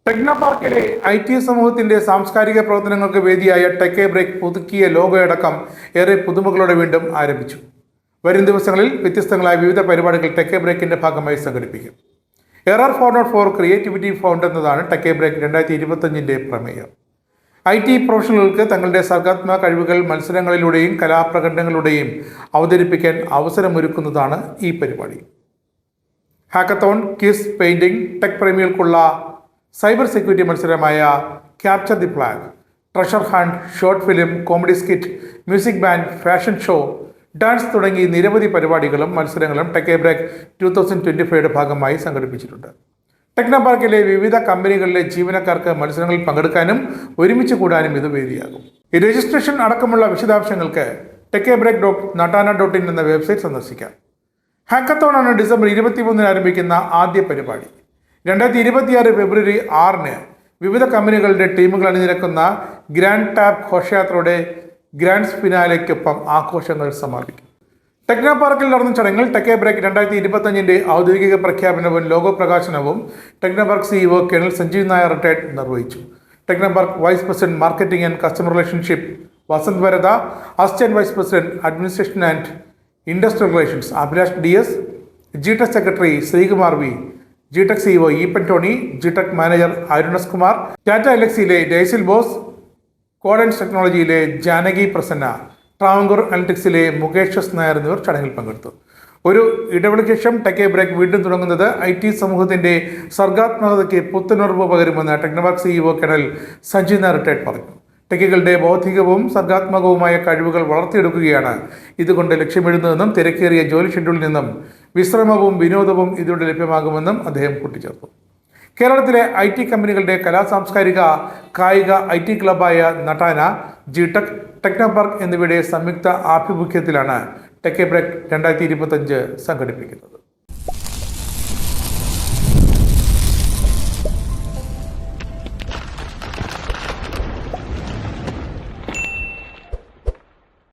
ടെക്നോപാർക്കിലെ IT സമൂഹത്തിന്റെ സാംസ്കാരിക പ്രവർത്തനങ്ങൾക്ക് വേദിയായ ടെക് എ ബ്രേക്ക് പുതുക്കിയ ലോഗോയടക്കം ഏറെ പുതുമകളോടെ വീണ്ടും ആരംഭിച്ചു. വരും ദിവസങ്ങളിൽ വ്യത്യസ്തങ്ങളായ വിവിധ പരിപാടികൾ ടെക് എ ബ്രേക്കിന്റെ ഭാഗമായി സംഘടിപ്പിക്കും. എറർ ഫോർനോട്ട് ഫോർ ക്രിയേറ്റിവിറ്റി ഫൗണ്ട് എന്നതാണ് ടെക് എ ബ്രേക്ക് 2025 പ്രമേയം. IT പ്രൊഫഷണലുകൾക്ക് തങ്ങളുടെ സർഗാത്മക കഴിവുകൾ മത്സരങ്ങളിലൂടെയും കലാപ്രകടനങ്ങളിലൂടെയും അവതരിപ്പിക്കാൻ അവസരമൊരുക്കുന്നതാണ് ഈ പരിപാടി. ഹാക്കത്തോൺ, ക്വിസ്, പെയിന്റിംഗ്, ടെക് പ്രേമികൾക്കുള്ള സൈബർ സെക്യൂരിറ്റി മത്സരമായ capture the flag, treasure hunt, short film, comedy skit, music band, fashion show, dance തുടങ്ങി നിരവധി പരിപാടികളും മത്സരങ്ങളും ടെക് എ ബ്രേക്ക് 2025 ഭാഗമായി സംഘടിപ്പിച്ചിട്ടുണ്ട്. ടെക്നോപാർക്കിലെ വിവിധ കമ്പനികളിലെ ജീവനക്കാർക്ക് മത്സരങ്ങളിൽ പങ്കെടുക്കാനും ഒരുമിച്ച് കൂടാനും ഇത് വേദിയാകും. ഈ രജിസ്ട്രേഷൻ അടക്കമുള്ള വിശദാംശങ്ങൾക്ക് techebreak.natana.in എന്ന വെബ്സൈറ്റ് സന്ദർശിക്കാം. ഹാക്കത്തോൺ ആണ് ഡിസംബർ 23 ആരംഭിക്കുന്ന ആദ്യ പരിപാടി. 2026 ഫെബ്രുവരി 6 വിവിധ കമ്പനികളുടെ ടീമുകൾ അണിനിരക്കുന്ന ഗ്രാൻഡ് ടാപ്പ് ഘോഷയാത്രയുടെ ഗ്രാൻഡ് ഫിനാലയ്ക്കൊപ്പം ആഘോഷങ്ങൾ സമാപിക്കും. ടെക്നോപാർക്കിൽ നടന്ന ചടങ്ങിൽ ടെക് എ ബ്രേക്ക് 2025 ഔദ്യോഗിക പ്രഖ്യാപനവും ലോഗോ പ്രകാശനവും Technopark CEO colonel Sanjeev Nair retired നിർവഹിച്ചു. Technopark vice president marketing and customer relationship Vasanth Varada, assistant vice president administration and industrial relations Abhilash DS, ജിടെക് സെക്രട്ടറി ശ്രീകുമാർ V, ജിടെക് CEO ഈപ്പൻ ടോണി, ജിടെക് മാനേജർ അരുണസ് കുമാർ, ടാറ്റ എലക്സിയിലെ ഡേസിൽ ബോസ്, കോഡൻസ് ടെക്നോളജിയിലെ ജാനകി പ്രസന്ന, ട്രാവൻകൂർ അനലിറ്റിക്സിലെ മുകേഷ് എസ് നായർ എന്നിവർ ചടങ്ങിൽ പങ്കെടുത്തു. ഒരു ഇടവേളയ്ക്ക് ശേഷം ടെക് എ ബ്രേക്ക് വീണ്ടും തുടങ്ങുന്നത് IT സമൂഹത്തിന്റെ സർഗാത്മകതയ്ക്ക് പുത്തനുറവ് പകരുമെന്ന് Technopark CEO colonel Sanjeev Nair retired പറഞ്ഞു. ടെക്കുകളുടെ ബൗദ്ധികവും സർഗാത്മകവുമായ കഴിവുകൾ വളർത്തിയെടുക്കുകയാണ് ഇതുകൊണ്ട് ലക്ഷ്യമിടുന്നതെന്നും തിരക്കേറിയ ജോലി ഷെഡ്യൂളിൽ നിന്നും വിശ്രമവും വിനോദവും ഇതിലൂടെ ലഭ്യമാകുമെന്നും അദ്ദേഹം കൂട്ടിച്ചേർത്തു. കേരളത്തിലെ IT കമ്പനികളുടെ സാംസ്കാരിക കായിക IT ക്ലബായ നട്ടാന, ജിടെക്, ടെക്നോപാർക്ക് എന്നിവയുടെ സംയുക്ത ആഭിമുഖ്യത്തിലാണ് ടെക് എ ബ്രേക്ക് 2025 സംഘടിപ്പിക്കുന്നത്.